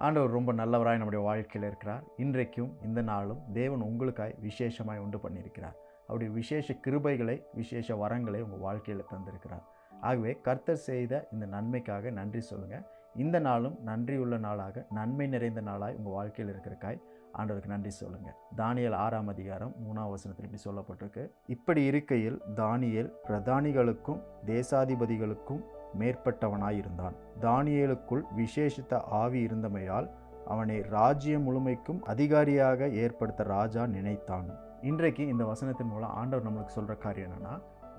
ஆண்டவர் ரொம்ப நல்லவராய் நம்முடைய வாழ்க்கையில் இருக்கிறார். இன்றைக்கும் இந்த நாளும் தேவன் உங்களுக்காய் விசேஷமாய் உண்டு பண்ணியிருக்கிறார். அவருடைய விசேஷ கிருபைகளை, விசேஷ வரங்களை உங்கள் வாழ்க்கையில் தந்திருக்கிறார். ஆகவே கர்த்தர் செய்த இந்த நன்மைக்காக நன்றி சொல்லுங்கள். இந்த நாளும் நன்றியுள்ள நாளாக, நன்மை நிறைந்த நாளாய் உங்கள் வாழ்க்கையில் இருக்கிறக்காய் ஆண்டவருக்கு நன்றி சொல்லுங்கள். தானியேல் 6ஆம் அதிகாரம் 3ஆம் வசனத்தில் இப்படி சொல்லப்பட்டிருக்கு. இப்படி இருக்கையில் தானியேல் பிரதானிகளுக்கும் தேசாதிபதிகளுக்கும் மேற்பட்டவனாயிருந்தான். தானியேலுக்குள் விசேஷித்த ஆவி இருந்தமையால் அவனை ராஜ்யம் முழுமைக்கும் அதிகாரியாக ஏற்படுத்த ராஜா நினைத்தான். இன்றைக்கு இந்த வசனத்தின் மூலம் ஆண்டவர் நம்மளுக்கு சொல்கிற காரியம் என்னென்னா,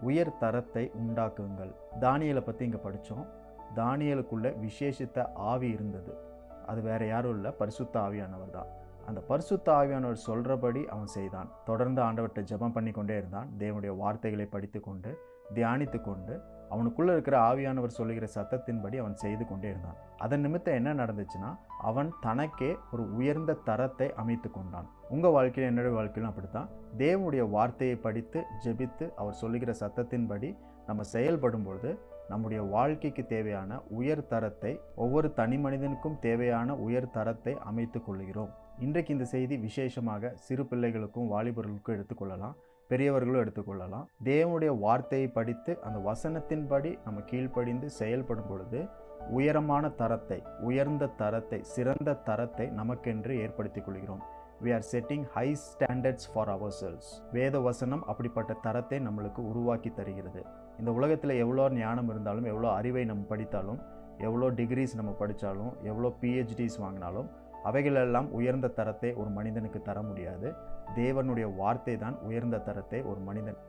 உயர் தரத்தை உண்டாக்குங்கள். தானியேலை பற்றி இங்கே படித்தோம். தானியேலுக்குள்ள விசேஷித்த ஆவி இருந்தது. அது வேற யாரும் இல்லை, பரிசுத்த ஆவியானவர் தான். அந்த பரிசுத்த ஆவியானவர் சொல்கிறபடி அவன் செய்தான். தொடர்ந்து ஆண்டவர்கிட்ட ஜெபம் பண்ணி கொண்டே இருந்தான். தேவனுடைய வார்த்தைகளை படித்து கொண்டு தியானித்து கொண்டு அவனுக்குள்ளே இருக்கிற ஆவியானவர் சொல்லுகிற சத்தத்தின்படி அவன் செய்து கொண்டே இருந்தான். அதன் நிமித்தம் என்ன நடந்துச்சுன்னா, அவன் தனக்கே ஒரு உயர்ந்த தரத்தை அமைத்து கொண்டான். உங்கள் வாழ்க்கையில், என்னுடைய வாழ்க்கையிலும் அப்படித்தான். தேவனுடைய வார்த்தையை படித்து ஜெபித்து அவர் சொல்லுகிற சத்தத்தின்படி நம்ம செயல்படும் பொழுது நம்முடைய வாழ்க்கைக்கு தேவையான உயர் தரத்தை, ஒவ்வொரு தனி மனிதனுக்கும் தேவையான உயர் தரத்தை அமைத்து கொள்கிறோம். இன்றைக்கு இந்த செய்தி விசேஷமாக சிறு பிள்ளைகளுக்கும் வாலிபர்களுக்கும் எடுத்துக்கொள்ளலாம், பெரியவர்களும் எடுத்துக்கொள்ளலாம். தேவனுடைய வார்த்தையை படித்து அந்த வசனத்தின்படி நம்ம கீழ்ப்படிந்து செயல்படும் பொழுது உயரமான தரத்தை, உயர்ந்த தரத்தை, சிறந்த தரத்தை நமக்கென்று ஏற்படுத்திக் கொள்கிறோம். We are setting high standards for ourselves. வேத வசனம் அப்படிப்பட்ட தரத்தை நம்மளுக்கு உருவாக்கி தருகிறது. இந்த உலகத்தில் எவ்வளோ ஞானம் இருந்தாலும், எவ்வளோ அறிவை நம்ம படித்தாலும், எவ்வளோ டிகிரிஸ் நம்ம படித்தாலும், எவ்வளோ PhDs வாங்கினாலும் அவைகளெல்லாம் உயர்ந்த தரத்தை ஒரு மனிதனுக்கு தர முடியாது. தேவனுடைய வார்த்தை தான் உயர்ந்த தரத்தை ஒரு மனிதன்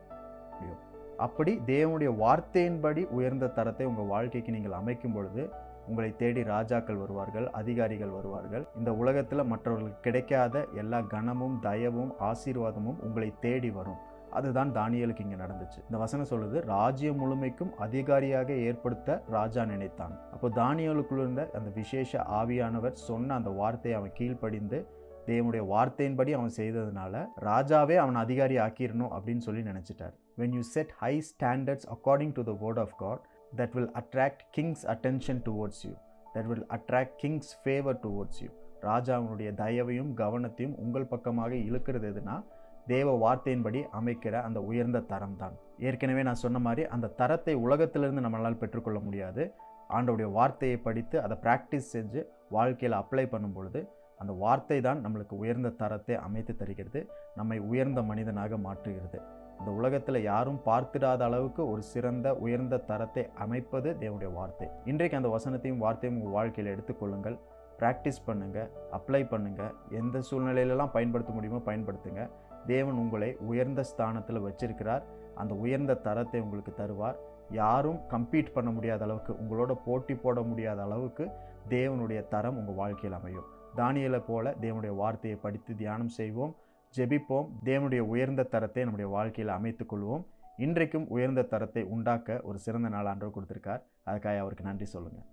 முடியும். அப்படி தேவனுடைய வார்த்தையின்படி உயர்ந்த தரத்தை உங்கள் வாழ்க்கைக்கு நீங்கள் அமைக்கும் பொழுது உங்களை தேடி ராஜாக்கள் வருவார்கள், அதிகாரிகள் வருவார்கள். இந்த உலகத்தில் மற்றவர்களுக்கு கிடைக்காத எல்லா கனமும், தயவும், ஆசீர்வாதமும் உங்களை தேடி வரும். அதுதான் தானியேலுக்கு இங்கே நடந்துச்சு. இந்த வசனம் சொல்லுது, ராஜ்யம் முழுமைக்கும் அதிகாரியாக ஏற்படுத்த ராஜா நினைத்தான். அப்போ தானியேலுக்குள்ள இருந்த அந்த விசேஷ ஆவியானவர் சொன்ன அந்த வார்த்தையை அவன் கீழ்ப்படிந்து தேவனுடைய வார்த்தையின்படி அவன் செய்ததுனால ராஜாவே அவன் அதிகாரி ஆக்கிடணும் அப்படின்னு சொல்லி நினைச்சிட்டார். When you set high standards according to the word of God, that will attract king's attention towards you, that will attract king's favor towards you. ராஜாவுடைய தயவையும் கவனத்தையும் உங்கள் பக்கமாக இழுக்கிறது எதுனா, தேவ வார்த்தையின்படி அமைக்கிற அந்த உயர்ந்த தரம் தான். ஏற்கனவே நான் சொன்ன மாதிரி அந்த தரத்தை உலகத்திலிருந்து நம்மளால் பெற்றுக்கொள்ள முடியாது. ஆண்டவருடைய வார்த்தையை படித்து அதை ப்ராக்டிஸ் செஞ்சு வாழ்க்கையில் அப்ளை பண்ணும் பொழுது அந்த வார்த்தை தான் நம்மளுக்கு உயர்ந்த தரத்தை அமைத்து தருகிறது, நம்மை உயர்ந்த மனிதனாக மாற்றுகிறது. இந்த உலகத்தில் யாரும் பார்த்திடாத அளவுக்கு ஒரு சிறந்த உயர்ந்த தரத்தை அமைப்பது தேவனுடைய வார்த்தை. இன்றைக்கு அந்த வசனத்தையும் வார்த்தையும் உங்கள் வாழ்க்கையில் எடுத்துக்கொள்ளுங்கள், ப்ராக்டிஸ் பண்ணுங்கள், அப்ளை பண்ணுங்கள். எந்த சூழ்நிலையிலலாம் பயன்படுத்த முடியுமோ பயன்படுத்துங்க. தேவன் உங்களை உயர்ந்த ஸ்தானத்தில் வச்சிருக்கிறார். அந்த உயர்ந்த தரத்தை உங்களுக்கு தருவார். யாரும் கம்பீட் பண்ண முடியாத அளவுக்கு, உங்களோட போட்டி போட முடியாத அளவுக்கு தேவனுடைய தரம் உங்கள் வாழ்க்கையில் அமையும். தானியேலை போல தேவனுடைய வார்த்தையை படித்து தியானம் செய்வோம், ஜெபிப்போம். தேவனுடைய உயர்ந்த தரத்தை நம்முடைய வாழ்க்கையில் அமைத்துக் கொள்வோம். இன்றைக்கும் உயர்ந்த தரத்தை உண்டாக்க ஒரு சிறந்த நாள் ஆண்டவர் கொடுத்திருக்கார். அதுக்காக அவருக்கு நன்றி சொல்லுங்கள்.